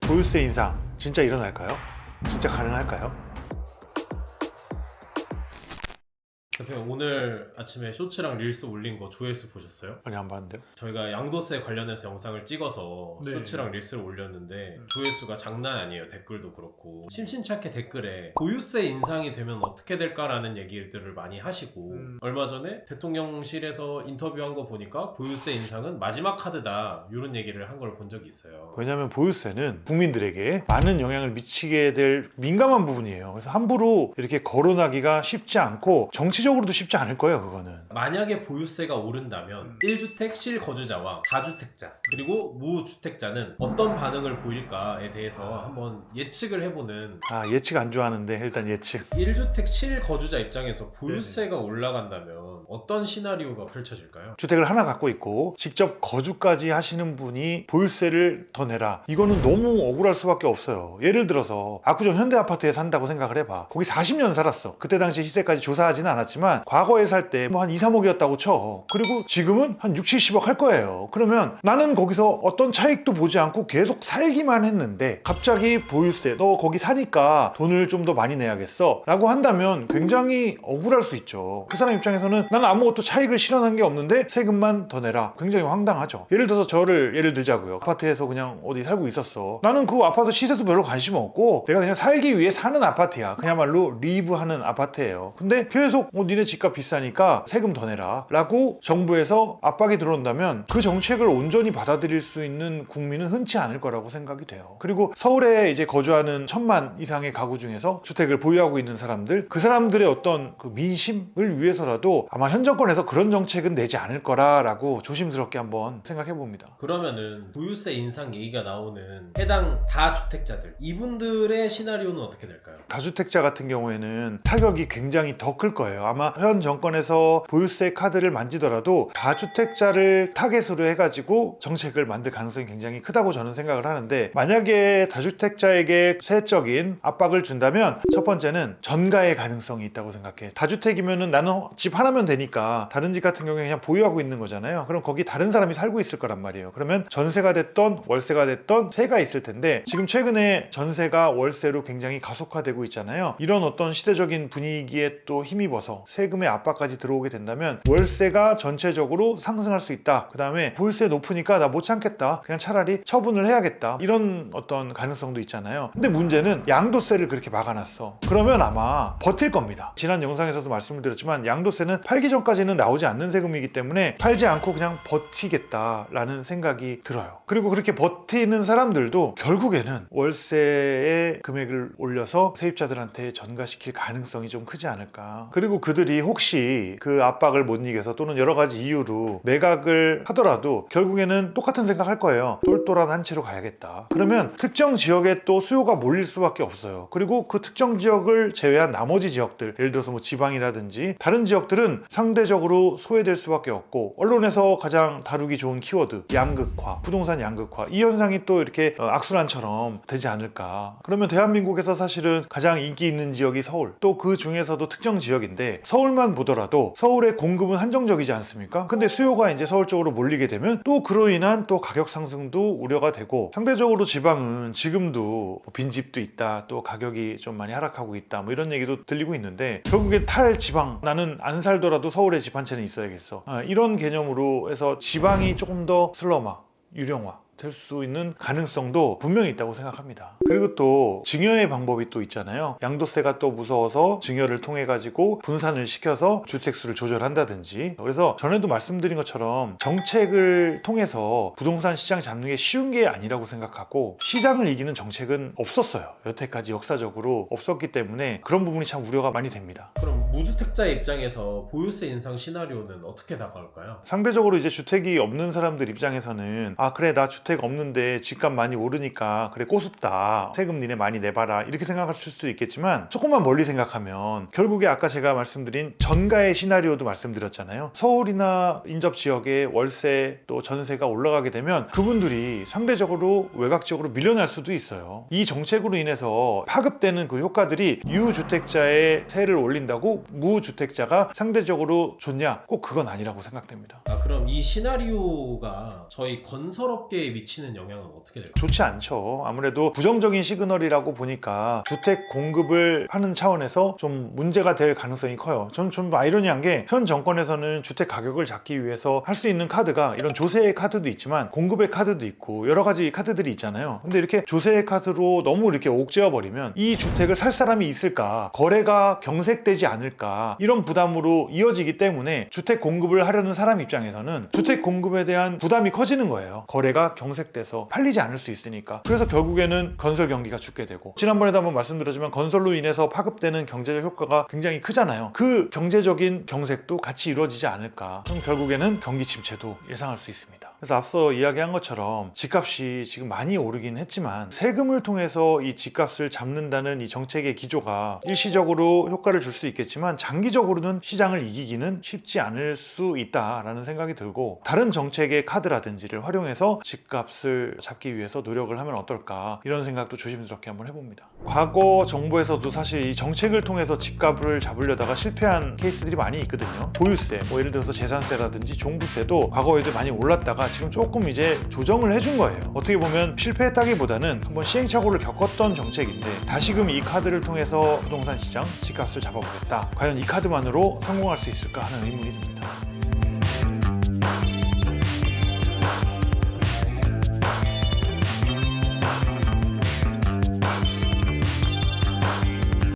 보유세 인상 진짜 일어날까요? 진짜 가능할까요? 대표님 오늘 아침에 쇼츠랑 릴스 올린 거 조회수 보셨어요? 아니 안 봤는데요? 저희가 양도세 관련해서 영상을 찍어서 네. 쇼츠랑 릴스를 올렸는데 조회수가 장난 아니에요. 댓글도 그렇고 심심찮게 댓글에 보유세 인상이 되면 어떻게 될까라는 얘기들을 많이 하시고 얼마 전에 대통령실에서 인터뷰한 거 보니까 보유세 인상은 마지막 카드다 이런 얘기를 한 걸 본 적이 있어요. 왜냐하면 보유세는 국민들에게 많은 영향을 미치게 될 민감한 부분이에요. 그래서 함부로 이렇게 거론하기가 쉽지 않고 정치적으로도 쉽지 않을 거예요. 그거는. 만약에 보유세가 오른다면 1주택 실거주자와 다주택자 그리고 무주택자는 어떤 반응을 보일까에 대해서 한번 예측을 해보는 예측 안 좋아하는데 일단 예측. 1주택 실거주자 입장에서 보유세가 올라간다면 어떤 시나리오가 펼쳐질까요? 주택을 하나 갖고 있고 직접 거주까지 하시는 분이 보유세를 더 내라. 이거는 너무 억울할 수밖에 없어요. 예를 들어서 압구정 현대아파트에 산다고 생각을 해봐. 거기 40년 살았어. 그때 당시 시세까지 조사하지는 않았지만 과거에 살 때 뭐 한 2, 3억이었다고 쳐. 그리고 지금은 한 6, 70억 할 거예요. 그러면 나는 거기서 어떤 차익도 보지 않고 계속 살기만 했는데 갑자기 보유세 너 거기 사니까 돈을 좀 더 많이 내야겠어 라고 한다면 굉장히 억울할 수 있죠. 그 사람 입장에서는 나는 아무것도 차익을 실현한 게 없는데 세금만 더 내라. 굉장히 황당하죠. 예를 들어서 저를 예를 들자고요. 아파트에서 그냥 어디 살고 있었어. 나는 그 아파트 시세도 별로 관심 없고 내가 그냥 살기 위해 사는 아파트야. 그야말로 리브하는 아파트예요. 근데 계속 니네 집값 비싸니까 세금 더 내라 라고 정부에서 압박이 들어온다면 그 정책을 온전히 받아들일 수 있는 국민은 흔치 않을 거라고 생각이 돼요. 그리고 서울에 이제 거주하는 1000만 이상의 가구 중에서 주택을 보유하고 있는 사람들, 그 사람들의 어떤 그 민심을 위해서라도 아마 현 정권에서 그런 정책은 내지 않을 거라고 조심스럽게 한번 생각해 봅니다. 그러면은 보유세 인상 얘기가 나오는 해당 다주택자들 이분들의 시나리오는 어떻게 될까요? 다주택자 같은 경우에는 타격이 굉장히 더 클 거예요. 아마 현 정권에서 보유세 카드를 만지더라도 다주택자를 타겟으로 해가지고 정책을 만들 가능성이 굉장히 크다고 저는 생각을 하는데, 만약에 다주택자에게 세적인 압박을 준다면 첫 번째는 전가의 가능성이 있다고 생각해. 다주택이면은 나는 집 하나면 되니까 다른 집 같은 경우에 그냥 보유하고 있는 거잖아요. 그럼 거기 다른 사람이 살고 있을 거란 말이에요. 그러면 전세가 됐던 월세가 됐던 세가 있을 텐데, 지금 최근에 전세가 월세로 굉장히 가속화되고 있잖아요. 이런 어떤 시대적인 분위기에 또 힘입어서 세금의 압박까지 들어오게 된다면 월세가 전체적으로 상승할 수 있다. 그 다음에 보유세 높으니까 나 못 참겠다. 그냥 차라리 처분을 해야겠다. 이런 어떤 가능성도 있잖아요. 근데 문제는 양도세를 그렇게 막아놨어. 그러면 아마 버틸 겁니다. 지난 영상에서도 말씀을 드렸지만 양도세는 팔기 전까지는 나오지 않는 세금이기 때문에 팔지 않고 그냥 버티겠다라는 생각이 들어요. 그리고 그렇게 버티는 사람들도 결국에는 월세의 금액을 올려서 세입자들한테 전가시킬 가능성이 좀 크지 않을까. 그리고 그들이 혹시 그 압박을 못 이겨서 또는 여러 가지 이유로 매각을 하더라도 결국에는 똑같은 생각할 거예요. 똘똘한 한 채로 가야겠다. 그러면 특정 지역에 또 수요가 몰릴 수밖에 없어요. 그리고 그 특정 지역을 제외한 나머지 지역들, 예를 들어서 뭐 지방이라든지 다른 지역들은 상대적으로 소외될 수밖에 없고, 언론에서 가장 다루기 좋은 키워드 양극화, 부동산 양극화, 이 현상이 또 이렇게 악순환처럼 되지 않을까. 그러면 대한민국에서 사실은 가장 인기 있는 지역이 서울, 또 그 중에서도 특정 지역인데 서울만 보더라도 서울의 공급은 한정적이지 않습니까? 근데 수요가 이제 서울 쪽으로 몰리게 되면 또 그로 인한 또 가격 상승도 우려가 되고, 상대적으로 지방은 지금도 빈집도 있다, 또 가격이 좀 많이 하락하고 있다, 뭐 이런 얘기도 들리고 있는데, 결국엔 탈 지방, 나는 안 살더라도 서울에 집 한 채는 있어야겠어, 이런 개념으로 해서 지방이 조금 더 슬럼화, 유령화 될 수 있는 가능성도 분명히 있다고 생각합니다. 그리고 또 증여의 방법이 또 있잖아요. 양도세가 또 무서워서 증여를 통해 가지고 분산을 시켜서 주택수를 조절한다든지. 그래서 전에도 말씀드린 것처럼 정책을 통해서 부동산 시장 잡는 게 쉬운 게 아니라고 생각하고, 시장을 이기는 정책은 없었어요. 여태까지 역사적으로 없었기 때문에 그런 부분이 참 우려가 많이 됩니다. 그럼 무주택자의 입장에서 보유세 인상 시나리오는 어떻게 다가올까요? 상대적으로 이제 주택이 없는 사람들 입장에서는 그래 나 주택 없는데 집값 많이 오르니까 그래 꼬숩다, 세금 니네 많이 내봐라, 이렇게 생각하실 수도 있겠지만, 조금만 멀리 생각하면 결국에 아까 제가 말씀드린 전가의 시나리오도 말씀드렸잖아요. 서울이나 인접 지역의 월세 또 전세가 올라가게 되면 그분들이 상대적으로 외곽 지역으로 밀려날 수도 있어요. 이 정책으로 인해서 파급되는 그 효과들이 유주택자의 세를 올린다고 무주택자가 상대적으로 좋냐? 꼭 그건 아니라고 생각됩니다. 그럼 이 시나리오가 저희 건설업계에 미치는 영향은 어떻게 될까요? 좋지 않죠. 아무래도 부정적인 시그널이라고 보니까 주택 공급을 하는 차원에서 좀 문제가 될 가능성이 커요. 저는 좀 아이러니한 게 현 정권에서는 주택 가격을 잡기 위해서 할 수 있는 카드가 이런 조세의 카드도 있지만 공급의 카드도 있고 여러 가지 카드들이 있잖아요. 근데 이렇게 조세의 카드로 너무 이렇게 옥죄어 버리면 이 주택을 살 사람이 있을까, 거래가 경색되지 않을까, 이런 부담으로 이어지기 때문에 주택 공급을 하려는 사람 입장에서는 주택 공급에 대한 부담이 커지는 거예요. 거래가 경색돼서 팔리지 않을 수 있으니까. 그래서 결국에는 건설 경기가 죽게 되고, 지난번에도 한번 말씀드렸지만 건설로 인해서 파급되는 경제적 효과가 굉장히 크잖아요. 그 경제적인 경색도 같이 이루어지지 않을까. 그럼 결국에는 경기 침체도 예상할 수 있습니다. 그래서 앞서 이야기한 것처럼 집값이 지금 많이 오르긴 했지만 세금을 통해서 이 집값을 잡는다는 이 정책의 기조가 일시적으로 효과를 줄 수 있겠지만 장기적으로는 시장을 이기기는 쉽지 않을 수 있다라는 생각이 들고, 다른 정책의 카드라든지를 활용해서 집값을 잡기 위해서 노력을 하면 어떨까, 이런 생각도 조심스럽게 한번 해봅니다. 과거 정부에서도 사실 이 정책을 통해서 집값을 잡으려다가 실패한 케이스들이 많이 있거든요. 보유세, 뭐 예를 들어서 재산세라든지 종부세도 과거에도 많이 올랐다가 지금 조금 이제 조정을 해준 거예요. 어떻게 보면 실패했다기보다는 한번 시행착오를 겪었던 정책인데 다시금 이 카드를 통해서 부동산 시장 집값을 잡아보겠다. 과연 이 카드만으로 성공할 수 있을까 하는 의문이 듭니다.